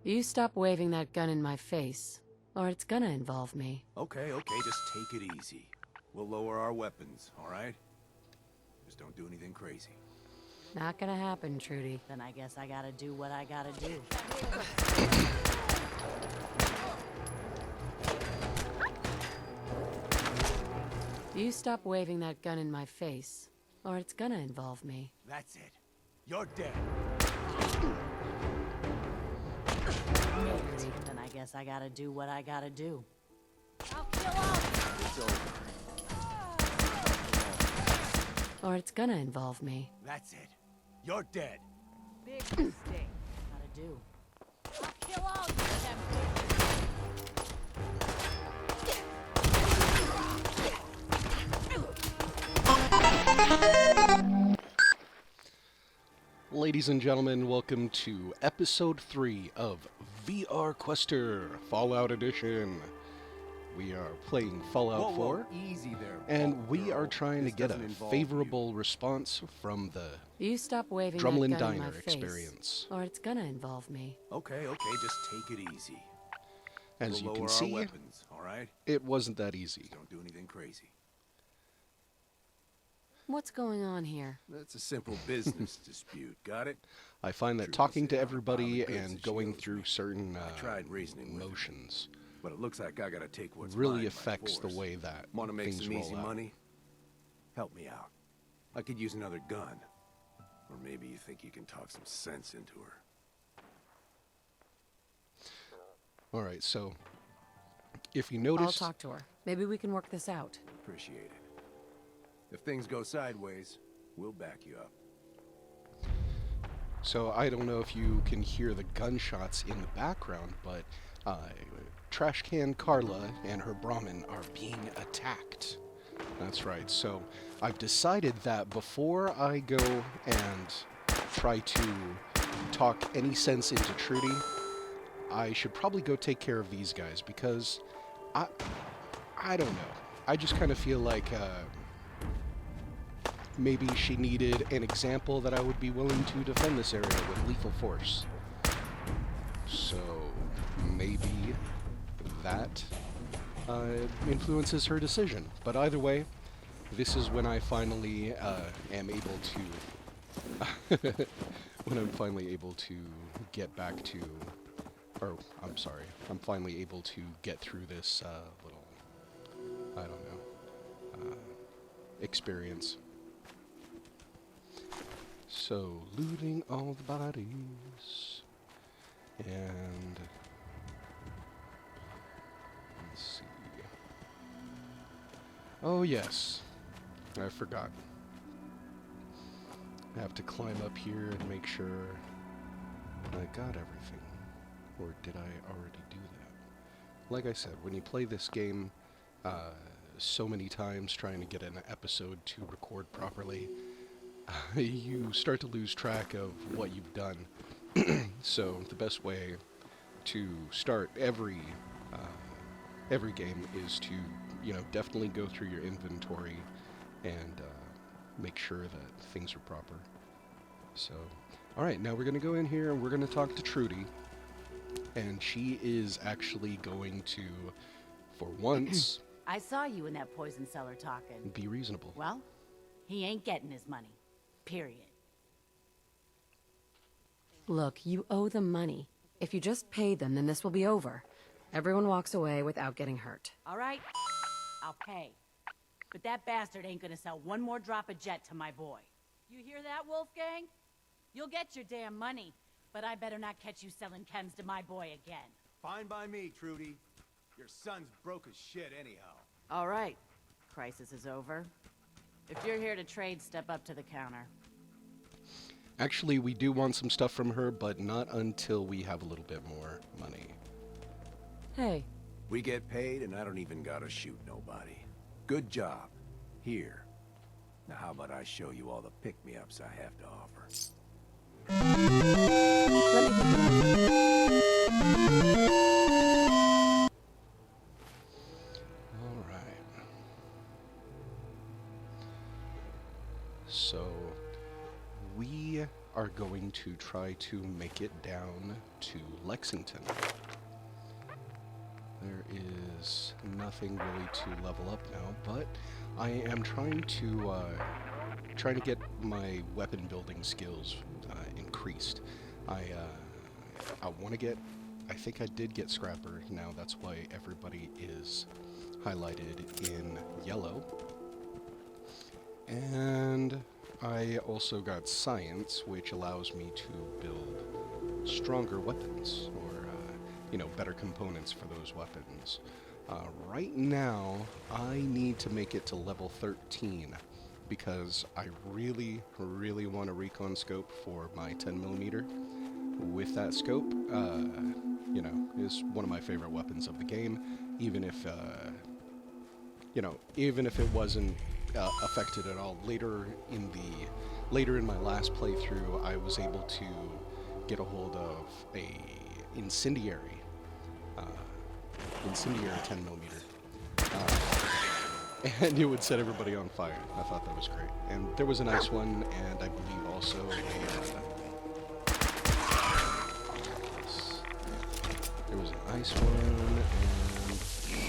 You stop waving that gun in my face, or it's gonna involve me. Okay, just take it easy. We'll lower our weapons, all right? Just don't do anything crazy. Not gonna happen, Trudy. Then I guess I gotta do what I gotta do. You stop waving that gun in my face, or it's gonna involve me. That's it. You're dead. Then I guess I gotta do what I gotta do. I'll kill all. It's over. Or it's gonna involve me. That's it. You're dead. Big mistake. Gotta do. I'll kill all you them. Ladies and gentlemen, welcome to episode 3 of VR Quester Fallout Edition. We are playing Fallout 4, easy there, and we girl. are trying to This get a doesn't involve favorable response from the You stop waving Drumlin that gun in my Diner face, experience. or it's gonna involve me. Okay, just take it easy. As We'll you lower can our see, weapons, all right? it wasn't that easy. Don't do anything crazy. What's going on here? That's a simple business dispute. Got it? I find that Trudy talking said to I'm everybody probably good and since she going knows through me. certain I tried reasoning with her. emotions But it looks like I gotta take what's really mine affects by the force. way that Want to make things some roll easy out. money? Help me out. I could use another gun. Or maybe you think you can talk some sense into her. Alright, so if you I'll notice, talk to her. Maybe we can work this out. Appreciate it. If things go sideways, we'll back you up. so I don't know if you can hear the gunshots in the background, but Trash Can Carla and her Brahmin are being attacked. That's right. So I've decided that before I go and try to talk any sense into Trudy, I should probably go take care of these guys because I don't know. I just kind of feel like maybe she needed an example that I would be willing to defend this area with lethal force. So maybe that influences her decision. But either way, this is when I finally am able to when I'm finally able to get back to, or I'm sorry, I'm finally able to get through this little, I don't know, experience. So, looting all the bodies, and let's see. Oh yes, I forgot. I have to climb up here and make sure I got everything. Or did I already do that? Like I said, when you play this game so many times trying to get an episode to record properly, you start to lose track of what you've done. So the best way to start every game is to, definitely go through your inventory and make sure that things are proper. So, alright, now we're going to go in here and we're going to talk to Trudy. And she is actually going to, for once, I saw you in that poison cellar talking. be reasonable. Well, he ain't getting his money. Period. Look, you owe them money. If you just pay them, then this will be over. Everyone walks away without getting hurt. All right? I'll pay. But that bastard ain't gonna sell one more drop of jet to my boy. You hear that, Wolfgang? You'll get your damn money, but I better not catch you selling chems to my boy again. Fine by me, Trudy. Your son's broke as shit anyhow. All right. Crisis is over. If you're here to trade, step up to the counter. Actually, we do want some stuff from her, but not until we have a little bit more money. Hey, We get paid and I don't even gotta shoot nobody. Good job. Here. Now how about I show you all the pick-me-ups I have to offer? Alright. So, we are going to try to make it down to Lexington. There is nothing really to level up now, but I am trying to get my weapon building skills increased. I want to get. I think I did get Scrapper. Now that's why everybody is highlighted in yellow. And I also got Science, which allows me to build stronger weapons, or better components for those weapons. Right now, I need to make it to level 13 because I really, really want a recon scope for my 10mm. With that scope, is one of my favorite weapons of the game, even if it wasn't affected at all. Later in my last playthrough, I was able to get a hold of a incendiary 10mm, and it would set everybody on fire. I thought that was great. And there was a nice one, and I believe also there was a nice one, and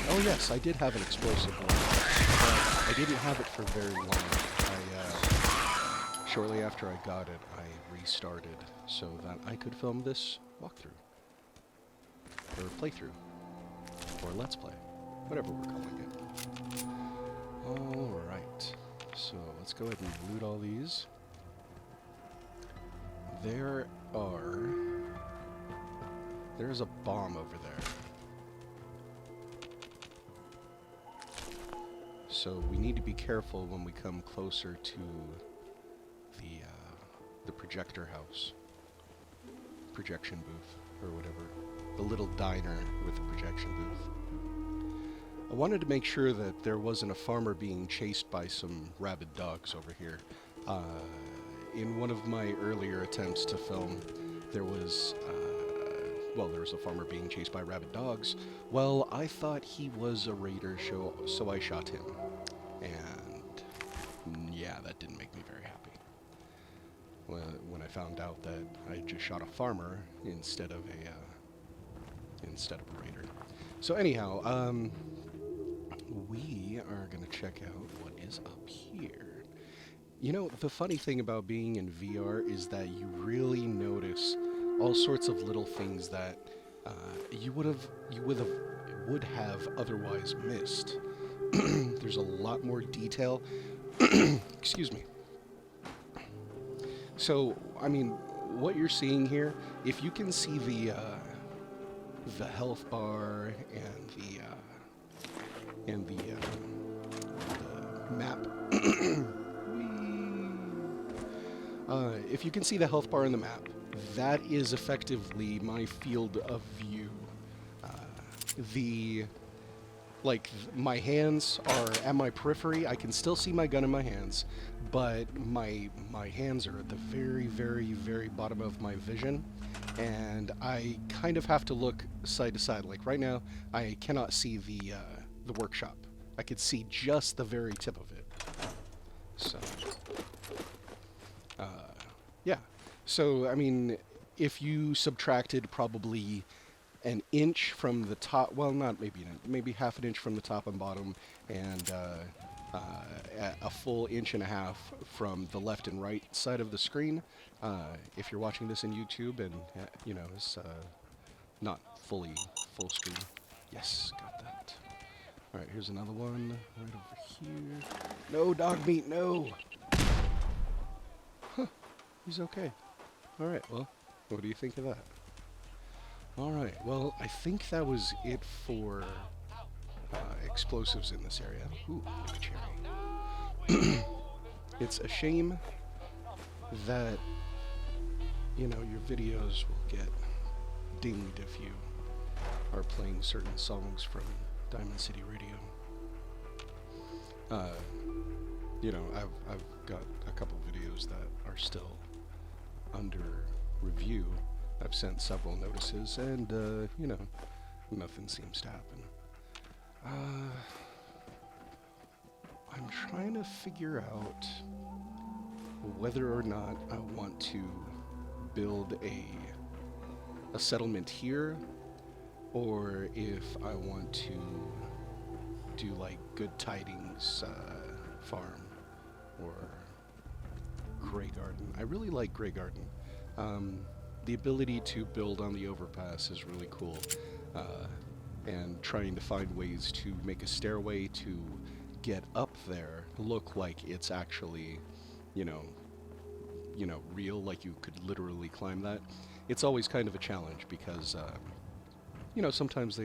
oh yes, I did have an explosive one, but I didn't have it for very long. Shortly after I got it, I restarted so that I could film this walkthrough, or playthrough, or let's play, whatever we're calling it. Alright, so let's go ahead and loot all these. There's a bomb over there. So we need to be careful when we come closer to the projector house. Projection booth, or whatever. The little diner with the projection booth. I wanted to make sure that there wasn't a farmer being chased by some rabid dogs over here. In one of my earlier attempts to film, there was a farmer being chased by rabid dogs. Well, I thought he was a raider, so I shot him. And yeah, that didn't make me very happy. When I found out that I just shot a farmer instead of a raider. So anyhow, we are gonna check out what is up here. You know, the funny thing about being in VR is that you really notice all sorts of little things that you would have otherwise missed. There's a lot more detail. Excuse me. So, I mean, what you're seeing here, if you can see the health bar and the map. If you can see the health bar in the map, that is effectively my field of view. My hands are at my periphery. I can still see my gun in my hands, but my hands are at the very, very, very bottom of my vision, and I kind of have to look side to side. Like right now, I cannot see the workshop. I could see just the very tip of it. So, yeah. So, I mean, if you subtracted probably an inch from the top, well, not maybe an inch, maybe half an inch from the top and bottom, and a full inch and a half from the left and right side of the screen. If you're watching this in YouTube and, it's not fully full screen. Yes, got that. Alright, here's another one right over here. No, dog meat, no! Huh, he's okay. Alright, well, what do you think of that? Alright, well, I think that was it for explosives in this area. Ooh, look at cherry. It's a shame that, your videos will get dinged if you are playing certain songs from Diamond City Radio. I've got a couple videos that are still under review. I've sent several notices, and, nothing seems to happen. I'm trying to figure out whether or not I want to build a settlement here, or if I want to do like Good Tidings farm or Grey Garden. I really like Grey Garden. The ability to build on the overpass is really cool, and trying to find ways to make a stairway to get up there look like it's actually, you know, real, like you could literally climb that. It's always kind of a challenge because, you know, sometimes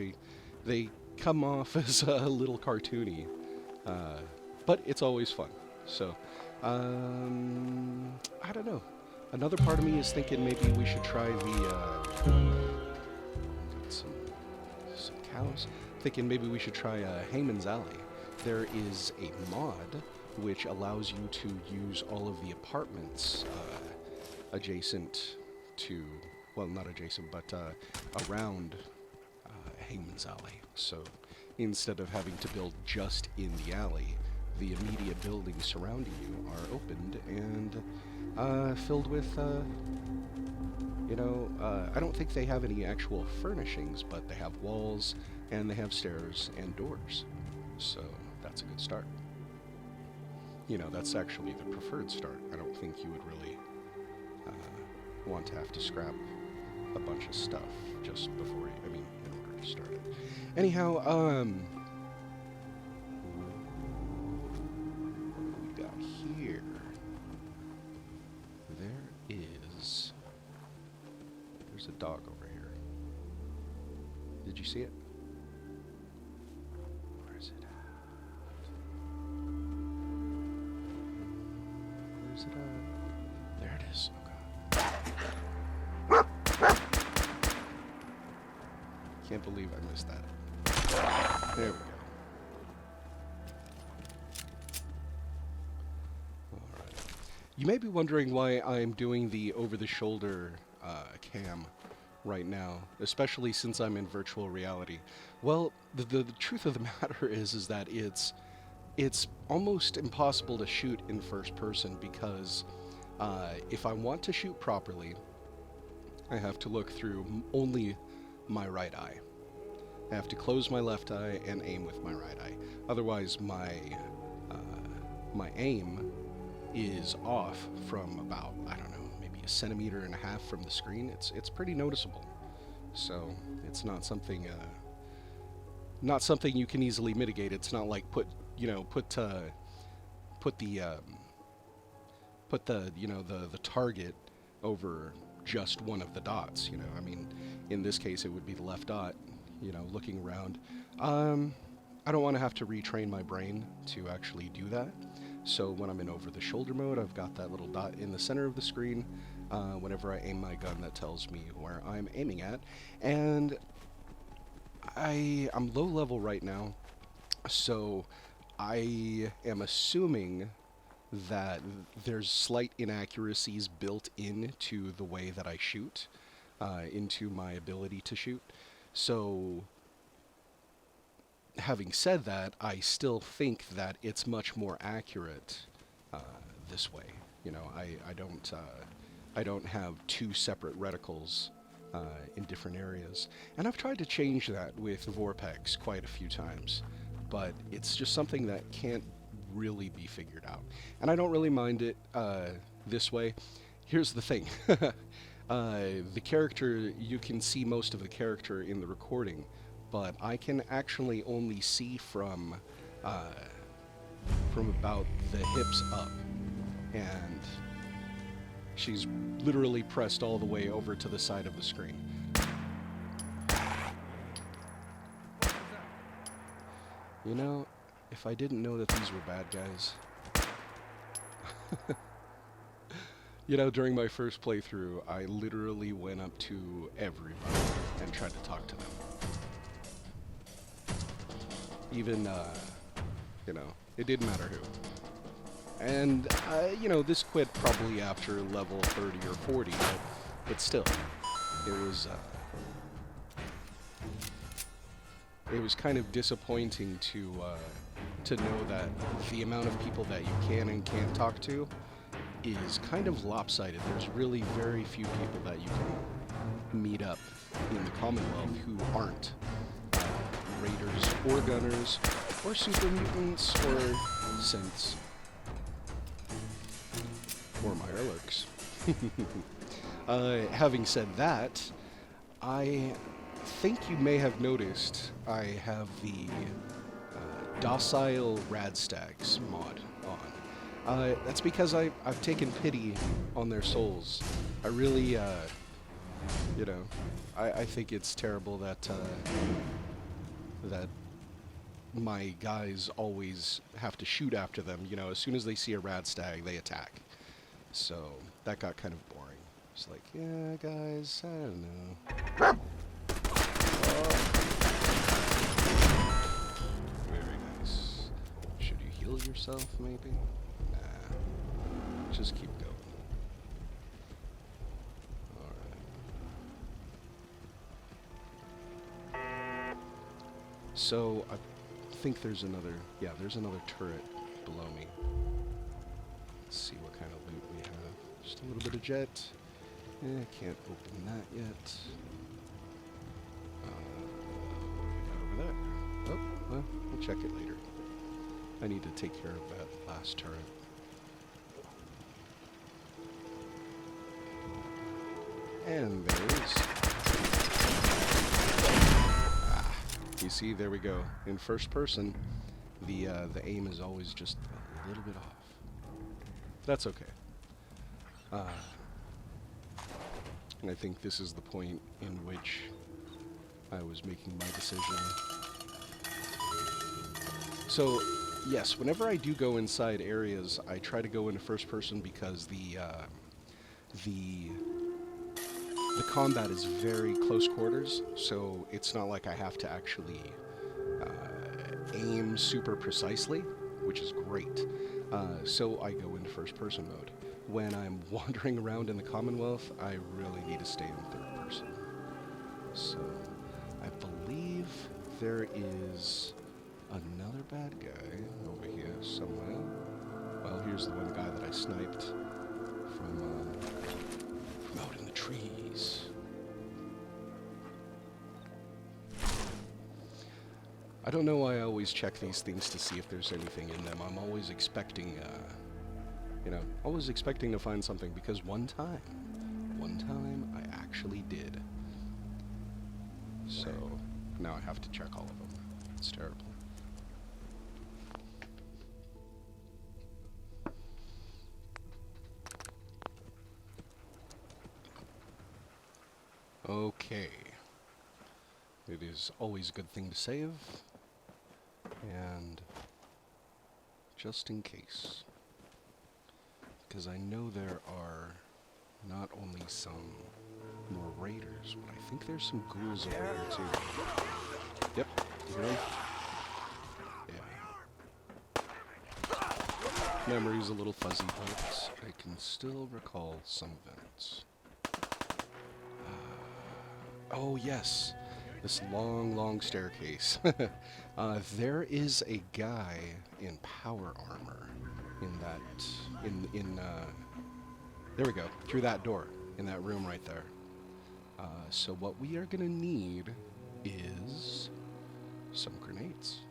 they come off as a little cartoony, but it's always fun. So, I don't know. Another part of me is thinking maybe we should try some cows. Thinking maybe we should try Heyman's Alley. There is a mod which allows you to use all of the apartments adjacent to, well, not adjacent, but around Heyman's Alley. So instead of having to build just in the alley, the immediate buildings surrounding you are opened and filled with, you know, I don't think they have any actual furnishings, but they have walls and they have stairs and doors. So that's a good start. You know, that's actually the preferred start. I don't think you would really want to have to scrap a bunch of stuff just before you, in order to start it. Anyhow, what do we got here? There's a dog over here. Did you see it? Where is it at? Where's it at? There it is. Oh god. Can't believe I missed that. There we go. Alright. You may be wondering why I'm doing the over-the-shoulder cam right now, especially since I'm in virtual reality. Well, the truth of the matter is that it's almost impossible to shoot in first person because if I want to shoot properly, I have to look through only my right eye. I have to close my left eye and aim with my right eye. Otherwise, my aim is off from about, I don't know, maybe 1.5 centimeters from the screen. It's pretty noticeable. So it's not something you can easily mitigate. It's not like put the target over just one of the dots. You know, I mean, in this case, it would be the left dot. You know, looking around. I don't want to have to retrain my brain to actually do that. So when I'm in over-the-shoulder mode, I've got that little dot in the center of the screen. Whenever I aim my gun, that tells me where I'm aiming at. And I'm low level right now, so I am assuming that there's slight inaccuracies built into the way that I shoot, into my ability to shoot. So, having said that, I still think that it's much more accurate this way. You know, I don't have two separate reticles in different areas, and I've tried to change that with VORPX quite a few times, but it's just something that can't really be figured out. And I don't really mind it this way. Here's the thing. The character, you can see most of the character in the recording, but I can actually only see from about the hips up, and she's literally pressed all the way over to the side of the screen. You know, if I didn't know that these were bad guys... You know, during my first playthrough, I literally went up to everybody and tried to talk to them. Even, you know, it didn't matter who. And, you know, this quit probably after level 30 or 40, but still, it was kind of disappointing to know that the amount of people that you can and can't talk to is kind of lopsided. There's really very few people that you can meet up in the Commonwealth who aren't raiders or gunners or super mutants or synths or Mirelurks. Having said that, I think you may have noticed I have the Docile Radstags mod on. That's because I've taken pity on their souls. I really, you know, I think it's terrible that that my guys always have to shoot after them. You know, as soon as they see a Radstag, they attack. So that got kind of boring. It's like, yeah, guys, I don't know. Very nice. Should you heal yourself, maybe? Nah. Just keep going. Alright. So, I think there's another... Yeah, there's another turret below me. Let's see what kind of loot we have. Just a little bit of jet. Can't open that yet. What we got over there? Oh, well, we'll check it later. I need to take care of that last turret. And there it is. Ah, you see, there we go. In first person, the aim is always just a little bit off. That's okay. And I think this is the point in which I was making my decision. So, yes, whenever I do go inside areas, I try to go into first person because the combat is very close quarters, so it's not like I have to actually aim super precisely, which is great. So I go into first person mode. When I'm wandering around in the Commonwealth, I really need to stay in third person. So, I believe there is another bad guy over here somewhere. Well, here's the one guy that I sniped from out in the trees. I don't know why I always check these things to see if there's anything in them. I'm always expecting, you know, always expecting to find something, because one time I actually did. So, now I have to check all of them. It's terrible. Okay. It is always a good thing to save. And just in case. Because I know there are not only some more raiders, but I think there's some ghouls over here too. Yep, you hear them? Yeah. Memory's a little fuzzy, but I can still recall some events. Oh yes, this long staircase. There is a guy in power armor in that, there we go, through that door, in that room right there. So what we are gonna need is some grenades.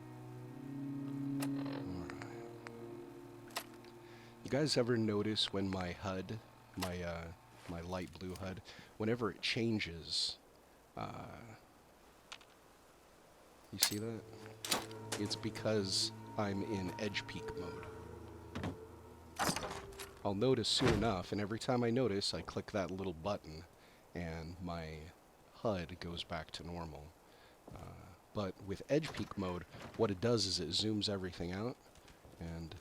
Alright. You guys ever notice when my HUD, my light blue HUD, whenever it changes, you see that? It's because I'm in edge peak mode. I'll notice soon enough, and every time I notice, I click that little button, and my HUD goes back to normal. But with edge peak mode, what it does is it zooms everything out, and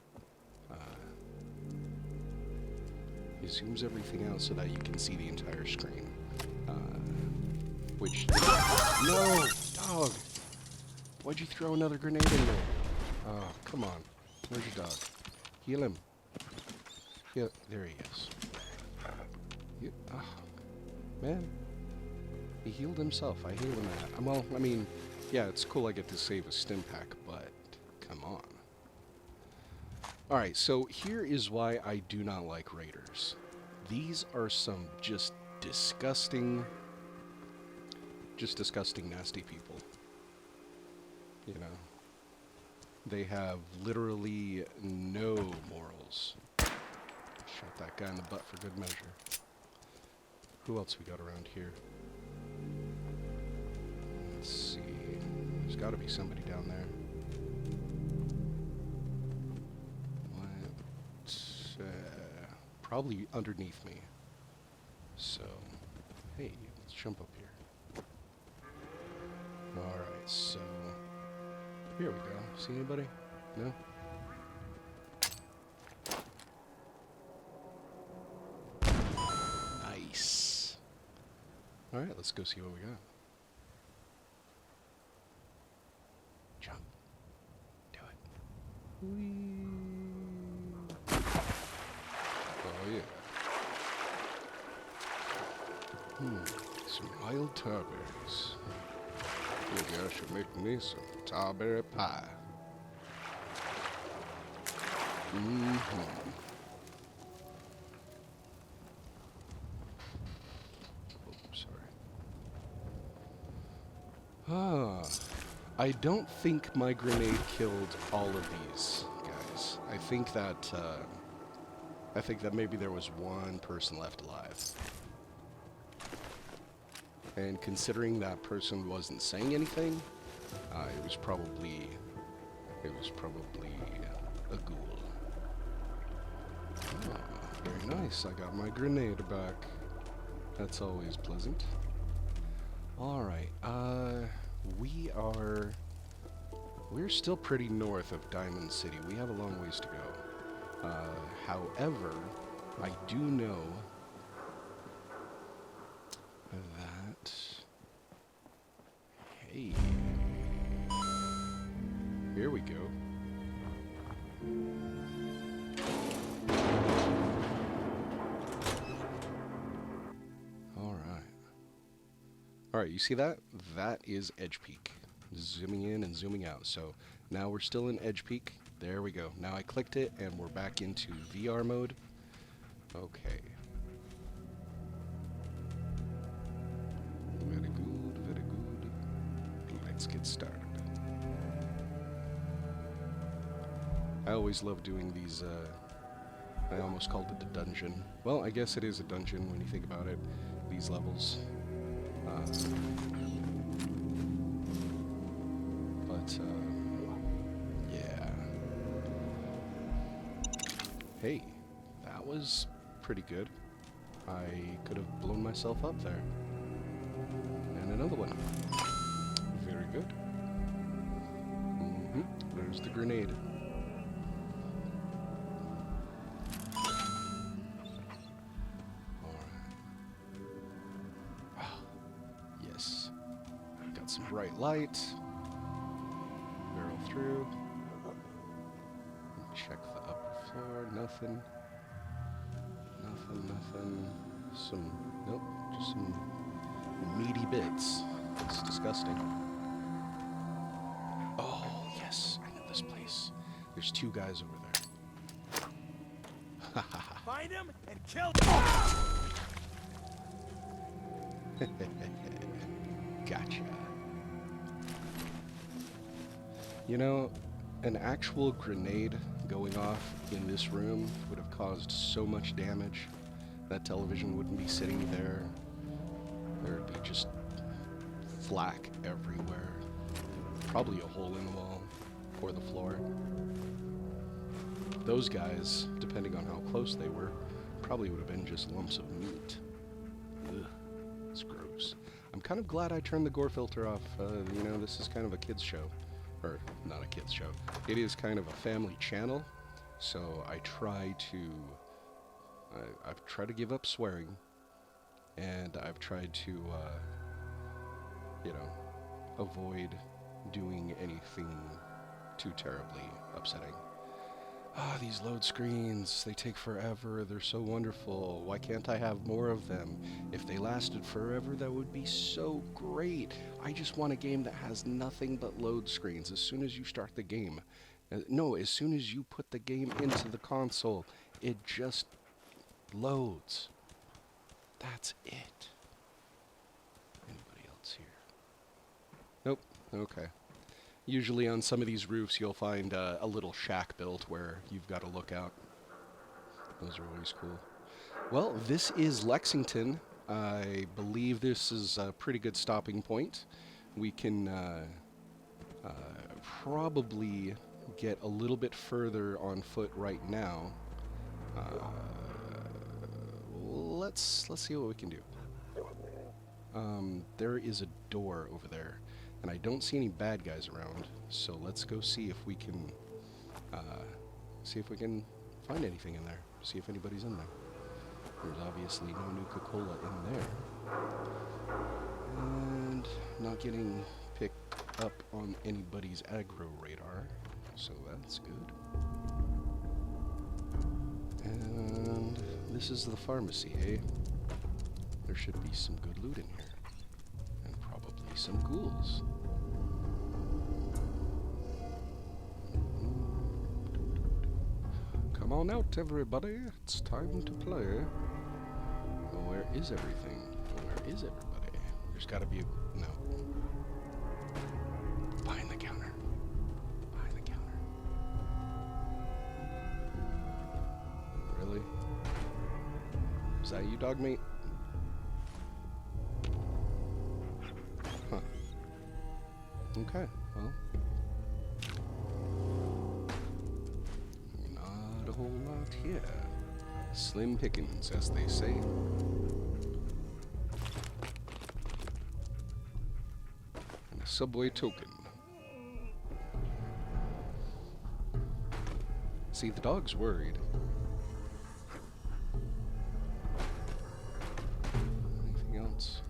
it zooms everything out so that you can see the entire screen. Which... No! Dog! Why'd you throw another grenade in there? Oh, come on. Where's your dog? Heal him. Yeah, there he is. Oh, man. He healed himself. I healed him that. Well, I mean, yeah, it's cool I get to save a stim pack, but come on. Alright, so here is why I do not like raiders. These are some just disgusting, nasty people. You know? They have literally no morals. Shot that guy in the butt for good measure. Who else we got around here? Let's see. There's got to be somebody down there. Probably underneath me. So, hey, let's jump up here. Alright, so... Here we go. See anybody? No? Nice. Alright, let's go see what we got. Jump. Do it. Whee. Oh yeah. Some wild strawberries. Maybe I should make me some strawberry pie. Oh, sorry. I don't think my grenade killed all of these guys. I think that maybe there was one person left alive. And considering that person wasn't saying anything, it was probably a ghoul. Oh, very nice. I got my grenade back. That's always pleasant. Alright, we're still pretty north of Diamond City. We have a long ways to go. However, I do know that... Hey. Here we go. Alright, you see that? That is Edge Peak. Zooming in and zooming out. So now we're still in Edge Peak. There we go. Now I clicked it and we're back into VR mode. Okay. Very good, very good. Let's get started. I always love doing these, I almost called it a dungeon. Well, I guess it is a dungeon when you think about it. These levels. Yeah. Hey, that was pretty good. I could have blown myself up there. And another one. Very good. There's the grenade. Bright light. Barrel through. Check the upper floor. Nothing. Nothing. Nope. Just some meaty bits. It's disgusting. Oh, yes. I know this place. There's two guys over there. Find him and kill him! Gotcha. You know, an actual grenade going off in this room would have caused so much damage. That television wouldn't be sitting there. There'd be just flak everywhere. Probably a hole in the wall or the floor. Those guys, depending on how close they were, probably would have been just lumps of meat. Ugh, it's gross. I'm kind of glad I turned the gore filter off. You know, this is kind of a kids show. Or, not a kids show. It is kind of a family channel, so I try to... I've tried to give up swearing, and I've tried to, you know, avoid doing anything too terribly upsetting. Ah, these load screens, they take forever, they're so wonderful. Why can't I have more of them? If they lasted forever, that would be so great. I just want a game that has nothing but load screens. As soon as you start the game, No, as soon as you put the game into the console, it just loads. That's it. Anybody else here? Nope. Okay. Usually on some of these roofs you'll find a little shack built where you've got a lookout. Those are always cool. Well, this is Lexington. I believe this is a pretty good stopping point. We can probably get a little bit further on foot right now. Let's see what we can do. There is a door over there, and I don't see any bad guys around. So let's go see if we can find anything in there. See if anybody's in there. There's obviously no Nuka-Cola in there. And not getting picked up on anybody's aggro radar, so that's good. And this is the pharmacy, eh? There should be some good loot in here. And probably some ghouls. Come on out, everybody. It's time to play. Well, where is everything? Where is everybody? There's gotta be a... no. Behind the counter. Behind the counter. Really? Is that you, dog mate? Huh. Okay, well. Not a whole lot here. Slim pickings, as they say. And a subway token. See, the dog's worried. Anything else?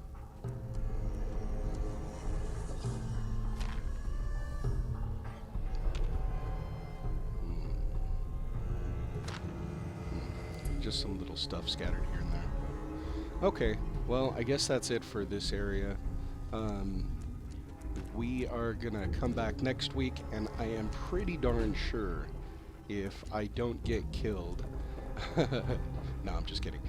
Just some little stuff scattered here and there. Okay, well, I guess that's it for this area. We are gonna come back next week, and I am pretty darn sure if I don't get killed... No, I'm just kidding.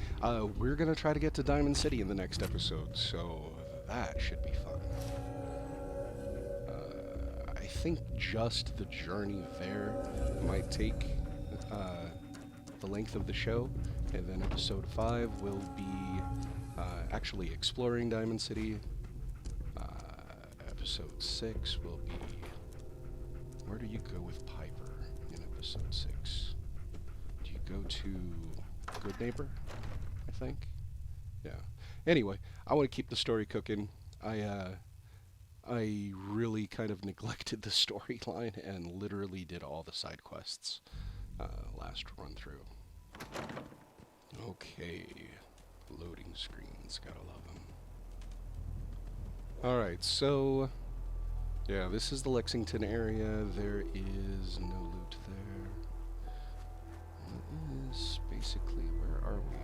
We're gonna try to get to Diamond City in the next episode, so that should be fun. I think just the journey there might take the length of the show, and then episode 5 will be actually exploring Diamond City. Episode 6 will be... where do you go with Piper in episode 6? Do you go to Good Neighbor, I think? Yeah. Anyway, I want to keep the story cooking. I really kind of neglected the storyline and literally did all the side quests last run through. Okay, loading screens, gotta love them. Alright, so yeah, this is the Lexington area. There is no loot there. It is basically, where are we?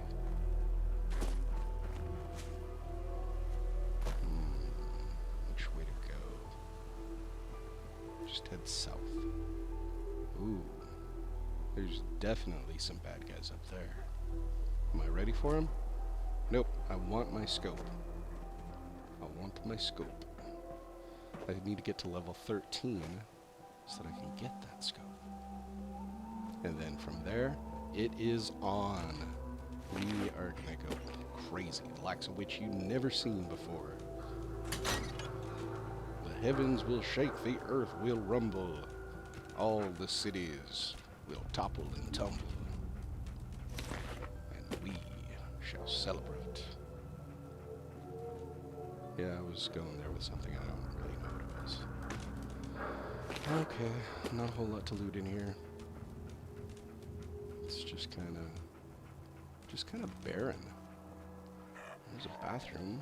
Which way to go? Just head south. Ooh. There's definitely some bad guys up there. Am I ready for them? Nope. I want my scope. I want my scope. I need to get to level 13 so that I can get that scope. And then from there, it is on. We are gonna go crazy. The likes of which you've never seen before. The heavens will shake, the earth will rumble. All the cities will topple and tumble, and we shall celebrate. Yeah, I was going there with something I don't really know what it was. Okay, not a whole lot to loot in here. It's just kind of barren. There's a bathroom,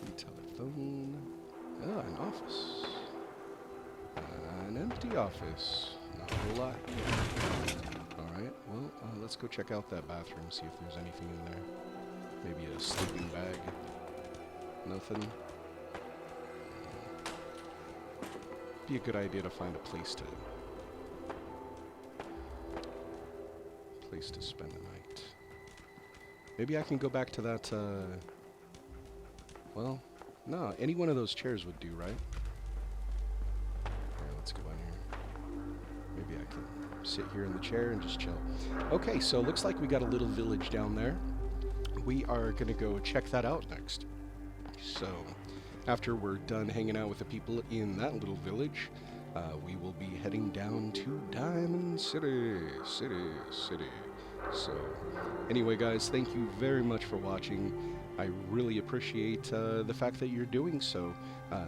a telephone, oh, an office, an empty office. Not a whole lot. Alright, well, let's go check out that bathroom, see if there's anything in there. Maybe a sleeping bag. Nothing. be a good idea to find a place to spend the night. Maybe I can go back to that, well, no, any one of those chairs would do, right? Alright, let's go in here. Maybe I can sit here in the chair and just chill. Okay, so looks like we got a little village down there. We are gonna go check that out next. So, after we're done hanging out with the people in that little village, we will be heading down to Diamond City. So, anyway guys, thank you very much for watching. I really appreciate the fact that you're doing so.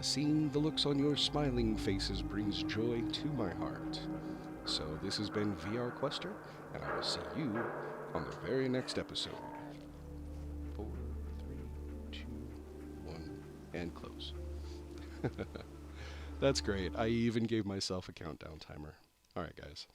Seeing the looks on your smiling faces brings joy to my heart. So, this has been VR Quester, and I will see you on the very next episode. 4, 3, 2, 1, and close. That's great. I even gave myself a countdown timer. Alright guys.